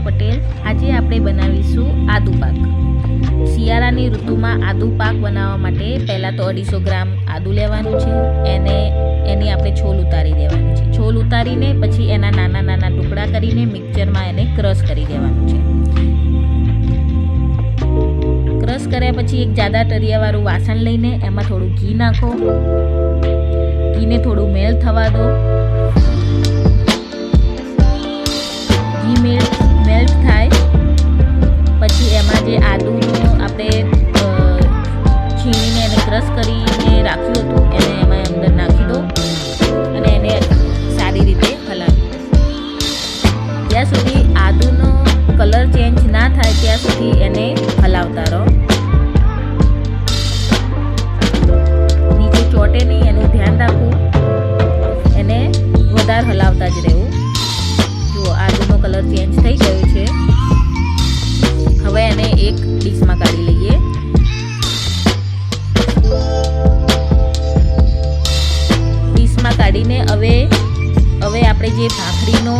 પટેલ। આજે આપણે બનાવીશું આદુ પાક। શિયાળાની ઋતુમાં આદુ પાક બનાવવા માટે પહેલાં તો 250 ગ્રામ આદુ લેવાનું છે। એની આપણે છોલ ઉતારી દેવાની છે। છોલ ઉતારીને પછી એના નાના નાના ટુકડા કરીને મિક્સરમાં એને ક્રશ કરી દેવાનું છે। ક્રશ કર્યા પછી એક જાડા તરિયાવાળું વાસણ લઈને એમાં થોડું ઘી નાખો। ઘીને થોડું મેલ્ટ થવા દો। ઘી મેલ્ટ થાય પછી એમાં જે આદુનો આપણે છીણીને એને ક્રશ કરીને રાખ્યું હતું એને એમાં અંદર નાખી દો અને એને સારી રીતે હલાવી દો। જ્યાં સુધી આદુનો કલર ચેન્જ ના થાય ત્યાં સુધી એને હલાવતા રહો। નીચે ચોટે નહીં એનું ધ્યાન રાખવું, એને વધારે હલાવતા જ રહેવું। જો આદુનો કલર ચેન્જ થઈ ગયો છે। હવે એને એક ડીશમાં કાઢી લઈએ। ડીશમાં કાઢીને હવે આપણે જે ભાખરીનો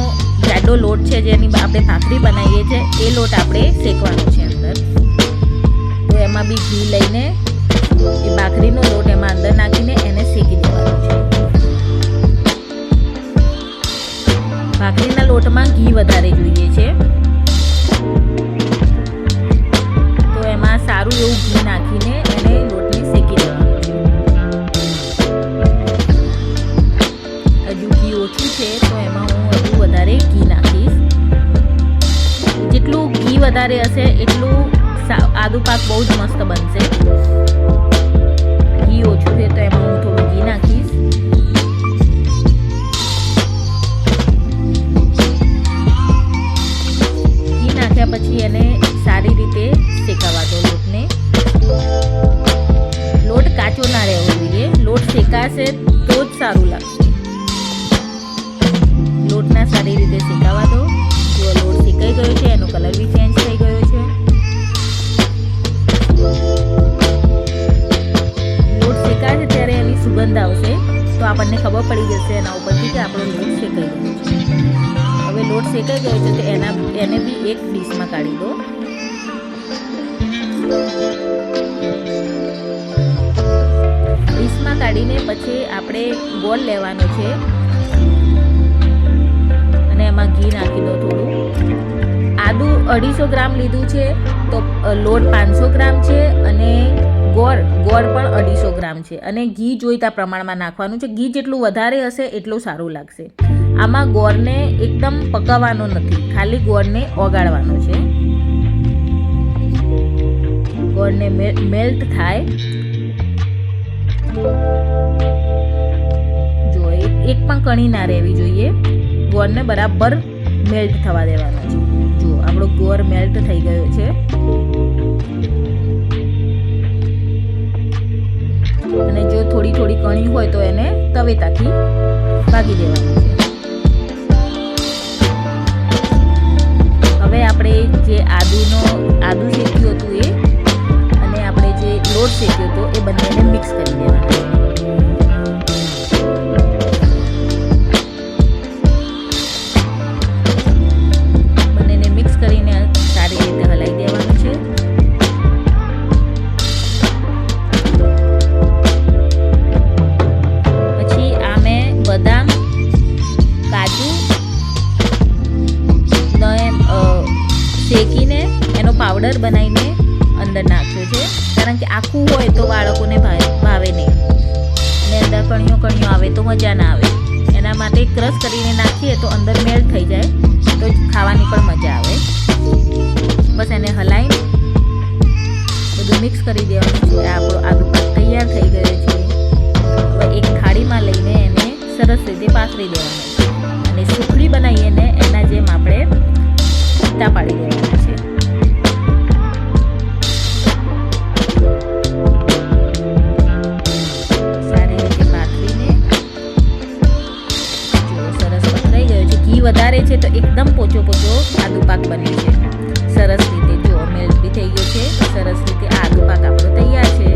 જાડો લોટ છે જેની આપણે ભાખરી બનાવીએ છીએ એ લોટ આપણે શેકવાનો છે અંદર। તો એમાં બી ઘી લઈને એ ભાખરીનો લોટ એમાં અંદર નાખીને એને શેકી દેવાનો છે। ભાખરીના લોટમાં ઘી વધારે જોઈએ છે તો એમાં સારું એવું ઘી નાખીને એને લોટને શેકી દેવાનું છે। હજુ ઘી ઓછું છે તો એમાં હું હજુ વધારે ઘી નાખીશ। જેટલું ઘી વધારે હશે એટલું આદુ પાક બહુ જ મસ્ત બનશે। ઘી ઓછું છે તો એમાં હું થોડું ઘી નાખીશ। ઘી નાખ્યા પછી એને સારી રીતે શેકાવા દો લોટને। લોટ કાચો ના રહેવો જોઈએ, લોટ શેકાશે તો જ સારું લાગશે। લોટના સારી રીતે શેકાવા દો। જો લોટ શેકાઈ ગયો છે, એનો કલર બી ચેન્જ થઈ ગયો છે। લોટ શેકાશે ત્યારે એની સુગંધ આવશે તો આપણને ખબર પડી જશે એના ઉપરથી કે આપણો લોટ શેકાઈ ગયો છે। હવે લોટ શેકાઈ ગયો છે તો એને બી એક ડીશમાં કાઢી દો। ડીશમાં કાઢીને પછી આપણે ગોળ લેવાનો છે અને એમાં ઘી નાખી દો થોડું। આદુ 250 ગ્રામ લીધું છે તો લોટ 500 ગ્રામ છે અને ગોળ પણ 250 ગ્રામ છે અને ઘી જોઈતા પ્રમાણમાં નાખવાનું છે। ઘી જેટલું વધારે હશે એટલું સારું લાગશે। આમાં ગોળને એકદમ પકાવવાનો નથી, ખાલી ગોળને ઓગાળવાનો છે। ગોળને મેલ્ટ થાય જો એક પણ કણી ના રહેવી જોઈએ। ગોળને બરાબર મેલ્ટ થવા દેવાનો છે। જો આપણો ગોળ મેલ્ટ થઈ ગયો છે અને જો થોડી થોડી કણી હોય તો એને તવેતાથી ભાગી દેવાનું છે। હવે આપણે જે આદુ શેક્યું હતું એ અને આપણે જે લોટ શેક્યો હતો એ બંનેને મિક્સ કરી દેવાના છે। બંનેને મિક્સ કરીને સારી રીતે હલાવી દેવાનું છે। પછી આ મેં બદામ, કાજુ શેકીને એનો પાવડર બનાવીને અંદર નાખ્યો છે, કારણ કે આખું હોય તો બાળકોને ભાવે નહીં અને અંદર કણીઓ આવે તો મજા ના આવે। એના માટે ક્રશ કરીને નાખીએ તો અંદર મેલ્ટ થઈ જાય તો ખાવાની પણ મજા આવે। બસ એને હલાવી બધું મિક્સ કરી દેવાનું છે। આપણો આદુ પાક તૈયાર થઈ ગયો છે। હવે એક થાળીમાં લઈને એને સરસ રીતે પાથરી દેવાનું છે અને સુખડી બનાવીને એના જેમ આપણે ટીટા પાડી દેવાના છે। સારી રીતે પાથરીને જો સરસ પથરાઈ ગયો છે। ઘી વધારે છે તો એકદમ પોચો આદુ પાક બને છે। સરસ રીતે જો મેલ્ટ બી થઈ ગયો છે। સરસ રીતે આદુ પાક આપણો તૈયાર છે।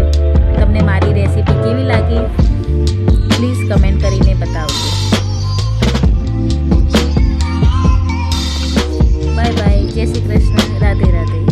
તમને મારી રેસીપી કેવી લાગી પ્લીઝ કમેન્ટ કરીને બતાવજો। Bye bye. જય શ્રી કૃષ્ણ, રાધે રાધે.